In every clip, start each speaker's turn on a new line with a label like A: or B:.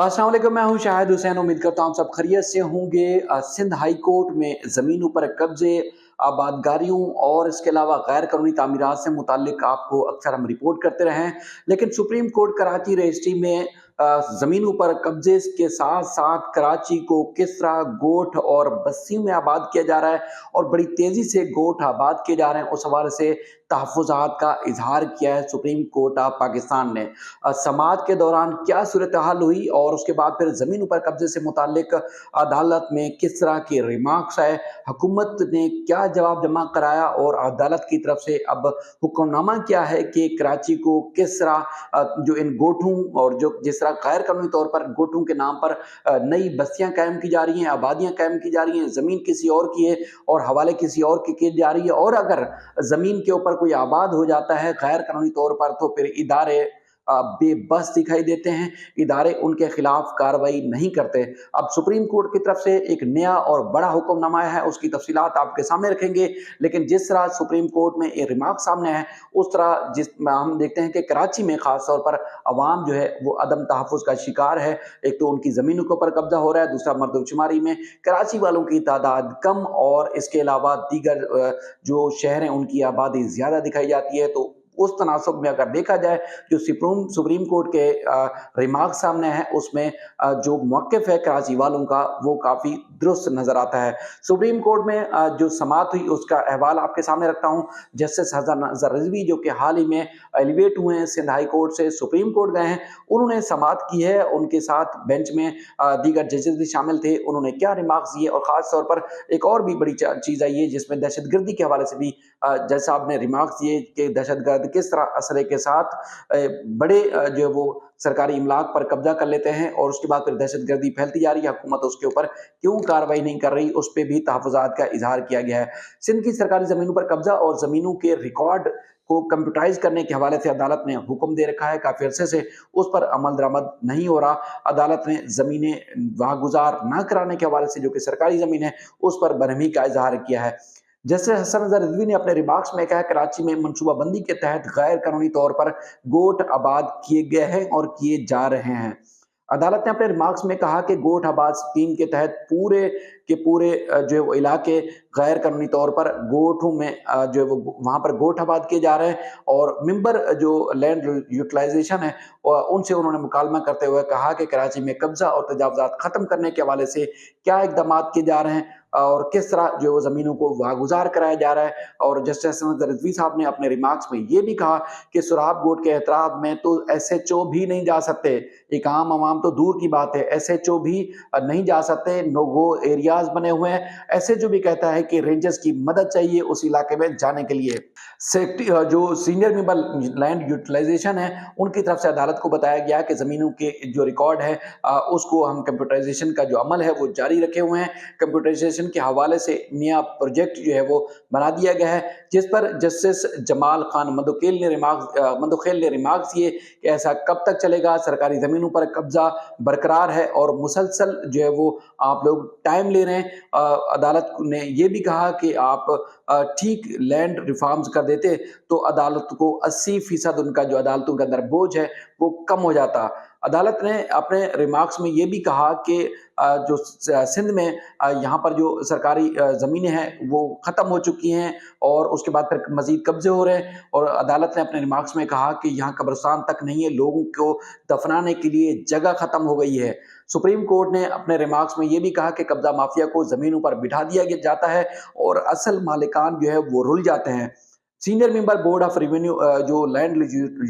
A: अस्सलाम वालेकुम, मैं हूं शाहिद हुसैन। उम्मीद करता हूं सब खैरियत से होंगे। सिंध हाई कोर्ट में ज़मीनों पर कब्जे, आबादगारियों और इसके अलावा गैर कानूनी तामीरात से मुताल्लिक आपको अक्सर हम रिपोर्ट करते रहे हैं। लेकिन सुप्रीम कोर्ट कराची रजिस्ट्री में ज़मीनों पर कब्जे के साथ साथ कराची को किस तरह गोठ और बस्तियों में आबाद किया जा रहा है और बड़ी तेज़ी से गोठ आबाद किए जा रहे हैं, उस हवाले से तहफ़्फ़ुज़ात का इजहार किया है सुप्रीम कोर्ट ऑफ पाकिस्तान ने। समाअत के दौरान क्या सूरत हाल हुई और उसके बाद फिर ज़मीनों पर कब्जे से मुताल्लिक अदालत में किस तरह के रिमार्क्स आए, हुकूमत ने क्या जवाब जमा कराया और अदालत की तरफ से अब हुक्मनामा क्या है कि कराची को किस तरह जो इन गोठों और जो जिस तरह गैर कानूनी तौर पर गोठों के नाम पर नई बस्तियां कायम की जा रही हैं, आबादियां कायम की जा रही हैं, ज़मीन किसी और की है और हवाले किसी और की जा रही है, और अगर ज़मीन के ऊपर कोई आबाद हो जाता है गैर कानूनी तौर पर तो फिर इदारे बेबस दिखाई देते हैं, इदारे उनके खिलाफ कार्रवाई नहीं करते। अब सुप्रीम कोर्ट की तरफ से एक नया और बड़ा हुक्मनामा आया है, उसकी तफसीलात आपके सामने रखेंगे। लेकिन जिस तरह सुप्रीम कोर्ट में ये रिमार्क सामने है, उस तरह जिस हम देखते हैं कि कराची में खास तौर पर अवाम जो है वो अदम तहफ़्फ़ुज़ का शिकार है। एक तो उनकी ज़मीनों के ऊपर कब्जा हो रहा है, दूसरा मर्दमशुमारी में कराची वालों की तादाद कम और इसके अलावा दीगर जो शहर हैं उनकी आबादी ज़्यादा दिखाई जाती है। तो उस तनासब में अगर देखा जाए, जो सुप्रीम कोर्ट के रिमार्क सामने है, उसमें जो मौक़िफ़ है कराची वालों का वो काफ़ी दुरुस्त नज़र आता है। सुप्रीम कोर्ट में जो समाअत हुई उसका अहवाल आपके सामने रखता हूँ। जस्टिस हसन नज़र रिज़वी जो कि हाल ही में एलिवेट हुए हैं, सिंध हाई कोर्ट से सुप्रीम कोर्ट गए हैं, उन्होंने समाअत की है। उनके साथ बेंच में दीगर जजेस भी शामिल थे। उन्होंने क्या रिमार्क्स दिए और ख़ास तौर पर एक और भी बड़ी चीज़ आई है जिसमें दहशतगर्दी के हवाले से भी जज साहब ने रिमार्क्स दिए कि दहशतगर्द किस तरह असरे के साथ बड़े जो है वो सरकारी इमलाक पर कब्जा कर लेते हैं और उसके बाद फिर दहशतगर्दी फैलती जा रही है, हुकूमत उसके ऊपर क्यों कार्रवाई नहीं कर रही, उस पे भी तहफ़्फ़ुज़ात का इजहार किया गया है। सिंध की सरकारी ज़मीनों पर कब्जा और ज़मीनों के रिकॉर्ड को कंप्यूटराइज करने के हवाले से अदालत ने हुक्म दे रखा है। काफ़ी अरसे से उस पर अमल दरामद नहीं हो रहा। अदालत ने ज़मीनें वागुजार न कराने के हवाले से जो कि सरकारी ज़मीन है उस पर बरहमी का इजहार किया है। जस्टिस हसन नज़र रिज़वी ने अपने रिमार्क्स में कहा, कराची में मनसूबाबंदी के तहत गैर कानूनी तौर पर गोठ आबाद किए गए हैं और किए जा रहे हैं। अदालत ने अपने रिमार्क्स में कहा कि गोठ आबाद स्कीम के तहत पूरे के पूरे जो है वो इलाके गैर कानूनी तौर पर गोठों में जो है वो वहाँ पर गोठ आबाद किए जा रहे हैं और मेंबर जो लैंड यूटिलाइजेशन है उनसे उन्होंने मुकालमा करते हुए कहा कि कराची में कब्जा और तजावुज़ात ख़त्म करने के हवाले से क्या इक़दाम किए जा रहे हैं और किस तरह जो है वो ज़मीनों को वागुजार कराया जा रहा है। और जस्टिस हसन रिज़वी साहब ने अपने रिमार्क्स में ये भी कहा कि सुराब गोठ के एतराफ़ में तो एसएचओ भी नहीं जा सकते, एक आम अवाम तो दूर की बात है, एसएचओ भी नहीं जा सकते, नो गो एरियाज बने हुए हैं। एसएचओ भी कहता है कि रेंजर्स की मदद चाहिए उस इलाके में जाने के लिए। जो सीनियर मेंबर लैंड यूटिलाइजेशन है उनकी तरफ से अदालत को बताया गया कि ज़मीनों के जो रिकॉर्ड है उसको हम कंप्यूटराइजेशन का जो अमल है वो जारी रखे हुए हैं। कंप्यूटराइजेशन के हवाले से नया प्रोजेक्ट जो है वो बना दिया गया है, जिस पर जस्टिस जमाल खान मंदोखेल ने रिमार्क्स दिए कि ऐसा कब तक चलेगा, सरकारी ज़मीनों पर कब्जा बरकरार है और मुसलसल जो है वो आप लोग टाइम ले रहे हैं। अदालत ने ये भी कहा कि आप ठीक लैंड रिफॉर्म्स कर देते तो अदालत को 80% उनका जो अदालतों के अंदर बोझ है वो कम हो जाता। अदालत ने अपने रिमार्क्स में ये भी कहा कि जो सिंध में यहाँ पर जो सरकारी ज़मीनें हैं वो ख़त्म हो चुकी हैं और उसके बाद फिर मज़ीद कब्ज़े हो रहे हैं। और अदालत ने अपने रिमार्क्स में कहा कि यहाँ कब्रिस्तान तक नहीं है, लोगों को दफनाने के लिए जगह ख़त्म हो गई है। सुप्रीम कोर्ट ने अपने रिमार्क्स में ये भी कहा कि कब्ज़ा माफिया को ज़मीनों पर बिठा दिया जाता है और असल मालिकान जो है वो रुल जाते हैं। Senior member board of revenue जो लैंड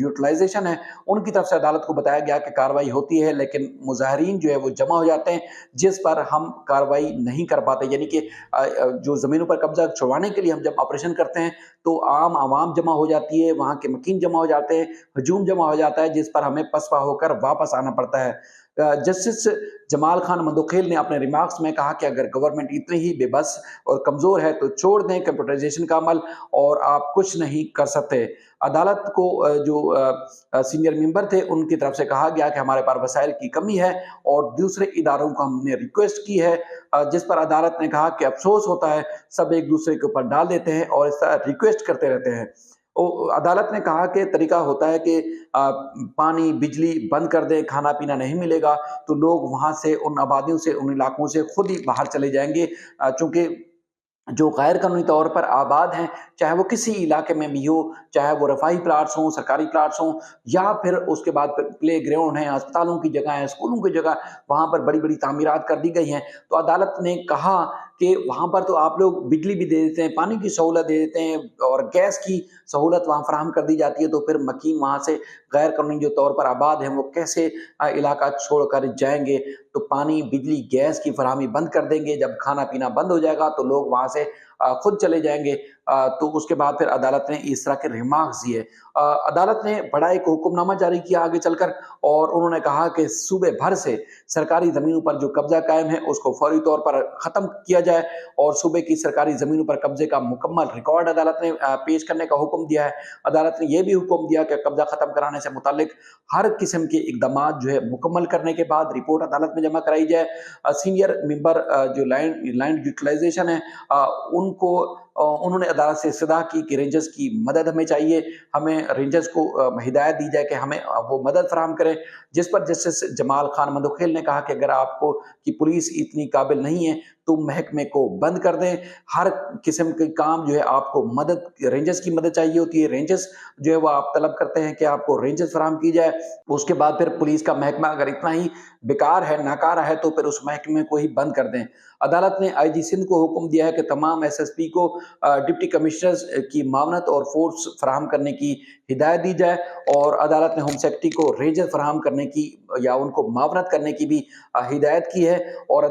A: यूटिलाइजेशन है उनकी तरफ से अदालत को बताया गया कि कार्रवाई होती है लेकिन मुजाहरीन जो है वो जमा हो जाते हैं, जिस पर हम कार्रवाई नहीं कर पाते। यानी कि जो ज़मीनों पर कब्जा छुड़वाने के लिए हम जब ऑपरेशन करते हैं तो आम आवाम जमा हो जाती है, वहाँ के मकीन जमा हो जाते हैं, हजूम जमा हो जाता है, जिस पर हमें पसपा होकर वापस आना पड़ता है। जस्टिस जमाल खान मंदोखेल ने अपने रिमार्क्स में कहा कि अगर गवर्नमेंट इतनी ही बेबस और कमज़ोर है तो छोड़ दें कंप्यूटराइजेशन का अमल और आप कुछ नहीं कर सकते। अदालत को जो सीनियर मेंबर थे उनकी तरफ से कहा गया कि हमारे पास वसाइल की कमी है और दूसरे इदारों को हमने रिक्वेस्ट की है, जिस पर अदालत ने कहा कि अफसोस होता है सब एक दूसरे के ऊपर डाल देते हैं और इस तरह रिक्वेस्ट करते रहते हैं। अदालत ने कहा कि तरीका होता है कि पानी, बिजली बंद कर दें, खाना-पीना नहीं मिलेगा, तो लोग वहाँ से, उन आबादियों से, उन इलाकों से खुद ही बाहर चले जाएँगे। चूँकि जो गैर कानूनी तौर पर आबाद हैं, चाहे वो किसी इलाके में भी हो, चाहे वो रफ़ाही प्लाट्स हों, सरकारी प्लाट्स हों, या फिर उसके बाद प्ले ग्राउंड हैं, अस्पतालों की जगह है, स्कूलों की जगह, वहाँ पर बड़ी-बड़ी तामीरात कर दी गई हैं। तो अदालत ने कहा कि वहाँ पर तो आप लोग बिजली भी दे देते हैं, पानी की सहूलत दे देते हैं और गैस की सहूलत वहाँ फराहम कर दी जाती है, तो फिर मकीन वहाँ से गैर कानूनी जो तौर पर आबाद हैं, वो कैसे इलाका छोड़कर जाएँगे? तो पानी, बिजली, गैस की फराहमी बंद कर देंगे। जब खाना-पीना बंद हो जाएगा तो लोग वहाँ से खुद चले जाएँगे। तो उसके बाद फिर अदालत ने इस तरह के रिमार्क्स दिए। अदालत ने बड़ा एक हुक्मनामा जारी किया आगे चलकर, और उन्होंने कहा कि सूबे भर से सरकारी ज़मीनों पर जो कब्ज़ा कायम है उसको फौरी तौर पर ख़त्म किया जाए, और सूबे की सरकारी ज़मीनों पर कब्ज़े का मुकम्मल रिकॉर्ड अदालत ने पेश करने का हुक्म दिया है। अदालत ने ये भी हुक्म दिया कि कब्ज़ा ख़त्म कराने से मुताल्लिक हर किस्म के इक़दामात जो है मुकम्मल करने के बाद रिपोर्ट अदालत में जमा कराई जाए। सीनियर मेंबर जो लैंड यूटिलाइज़ेशन है, उनको उन्होंने अदालत से इस्तदा की कि रेंजर्स की मदद हमें चाहिए, हमें रेंजर्स को हिदायत दी जाए कि हमें वो मदद फराहम करें। जिस पर जस्टिस जमाल खान मंदोखेल ने कहा कि अगर आपको कि पुलिस इतनी काबिल नहीं है तो महकमे को बंद कर दें। हर किस्म के काम जो है आपको मदद, रेंजर्स की मदद चाहिए होती है, रेंजर्स जो है वो आप तलब करते हैं कि आपको रेंजर्स फराहम की जाए। उसके बाद फिर पुलिस का महकमा अगर इतना ही बेकार है, नाकारा है, तो फिर उस महकमे को ही बंद कर दें। अदालत ने आईजी सिंध को हुक्म दिया है कि तमाम एसएसपी को डिप्टी कमिश्नर्स की मावनत और फोर्स फराहम करने की हिदायत दी जाए, और अदालत ने होम सेक्रेटरी को रेंजर फराहम करने की या उनको मावनत करने की भी हिदायत की है। और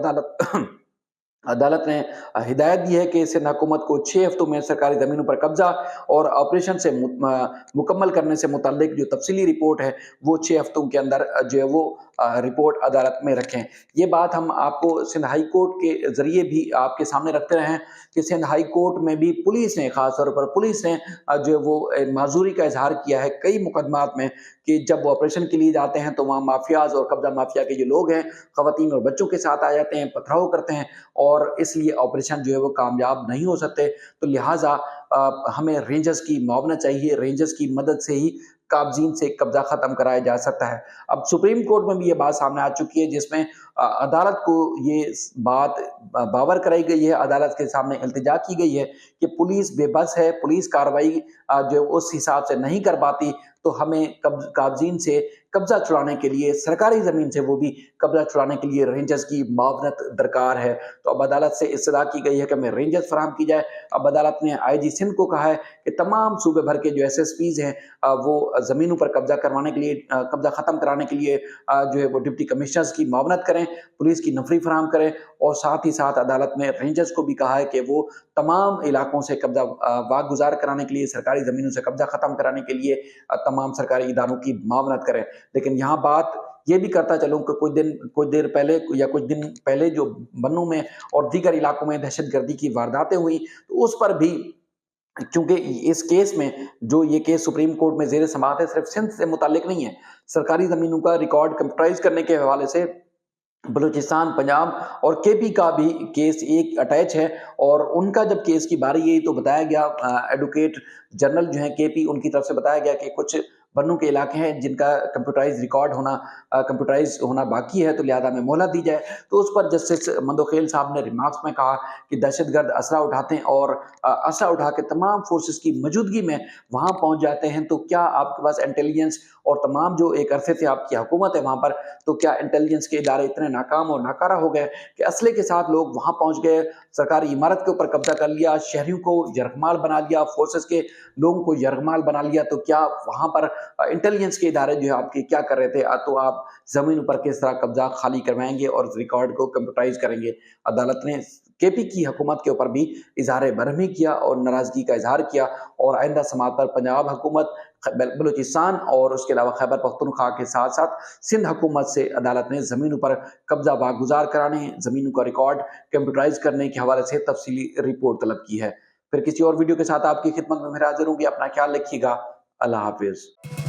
A: अदालत ने हिदायत दी है कि सिंध हुकूमत को 6 हफ्तों में सरकारी ज़मीनों पर कब्ज़ा और ऑपरेशन से मुकम्मल करने से मुताल्लिक जो तफसीली रिपोर्ट है वो 6 हफ्तों के अंदर जो है वो रिपोर्ट अदालत में रखें। ये बात हम आपको सिंध हाई कोर्ट के ज़रिए भी आपके सामने रखते रहे हैं कि सिंध हाई कोर्ट में भी पुलिस ने, ख़ास तौर पर पुलिस ने जो है वो माजूरी का इजहार किया है कई मुकदमात में, कि जब वो ऑपरेशन के लिए जाते हैं तो वहाँ माफियाज और कब्जा माफिया के जो लोग हैं, ख़वातीन और बच्चों के साथ आ जाते हैं, पथराव करते हैं, और इसलिए ऑपरेशन जो है वो कामयाब नहीं हो सकते। तो लिहाजा हमें रेंजर्स की मुआवनत चाहिए, रेंजर्स की मदद से ही काबजीन से कब्जा खत्म कराया जा सकता है। अब सुप्रीम कोर्ट में भी ये बात सामने आ चुकी है, जिसमें अदालत को ये बात बावर कराई गई है, अदालत के सामने इल्तिजा की गई है कि पुलिस बेबस है, पुलिस कार्रवाई जो उस हिसाब से नहीं कर पाती, तो हमें काबजीन से कब्जा छुड़ाने के लिए, सरकारी ज़मीन से वो भी कब्जा छुड़ाने के लिए रेंजर्स की मुआवनत दरकार है। तो अब अदालत से इस्तदा की गई है कि हमें रेंजर्स फराहम की जाए। अब अदालत ने आईजी सिंध को कहा है कि तमाम सूबे भर के जो एसएसपीज़ हैं वो ज़मीनों पर कब्जा करवाने के लिए, कब्जा ख़त्म कराने के लिए जो है वो डिप्टी कमिश्नर्स की मुआवनत करें, पुलिस की नफरी फराहम करें, और साथ ही साथ अदालत ने रेंजर्स को भी कहा है कि वो तमाम इलाकों से कब्जा वागुजार कराने के लिए, सरकारी ज़मीनों से कब्जा ख़त्म कराने के लिए तमाम सरकारी इदारों की मुआवनत करें। लेकिन यहाँ बात ये भी करता चलूँ कि कुछ देर पहले या कुछ दिन पहले जो बन्नू में और दीगर इलाकों में दहशतगर्दी की वारदातें हुई, तो उस पर भी, क्योंकि इस केस में, जो ये केस सुप्रीम कोर्ट में ज़ेर समाअत है, सिर्फ सिंध से मुताल्लिक नहीं है। सरकारी ज़मीनों का रिकॉर्ड कंप्यूटराइज़ करने के हवाले से बलूचिस्तान, पंजाब और केपी का भी केस एक अटैच है, और उनका जब केस की बारी आई तो बताया गया, एडवोकेट जनरल जो है केपी, उनकी तरफ से बताया गया कि कुछ बन्नू के इलाके हैं जिनका कंप्यूटराइज होना बाकी है, तो लिहाजा में मोहलत दी जाए। तो उस पर जस्टिस मंदोखेल साहब ने रिमार्क्स में कहा कि दहशतगर्द असला उठाते हैं और असला उठा के तमाम फोर्सेस की मौजूदगी में वहाँ पहुँच जाते हैं, तो क्या आपके पास इंटेलिजेंस और तमाम जो एक अरसे से आपकी हुकूमत है वहाँ पर, तो क्या इंटेलिजेंस के इदारे इतने नाकाम और नाकारा हो गए कि असले के साथ लोग वहाँ पहुँच गए, सरकारी इमारत के ऊपर कब्जा कर लिया, शहरियों को यरगमाल बना लिया, फोर्सेस के लोगों को यरगमाल बना लिया? तो क्या वहाँ पर इंटेलिजेंस के इदारे जो है आपके क्या कर रहे थे? तो आप जमीन पर किस तरह कब्जा खाली करवाएंगे और रिकॉर्ड को कंप्यूटराइज करेंगे? अदालत ने केपी की हुकूमत के ऊपर भी इजहार बरहमी किया और नाराजगी का इजहार किया, और आइंदा समात पर पंजाब हुकूमत, बलूचिस्तान और उसके अलावा खैबर पख्तूनख्वा के साथ साथ सिंध हुकूमत से अदालत ने ज़मीनों पर कब्जा वागुजार कराने, ज़मीनों का रिकॉर्ड कंप्यूटराइज करने के हवाले से तफसीली रिपोर्ट तलब की है। फिर किसी और वीडियो के साथ आपकी खिदमत में मैं हाजिर हूँ। अपना ख्याल रखिएगा। अल्लाह हाफिज़।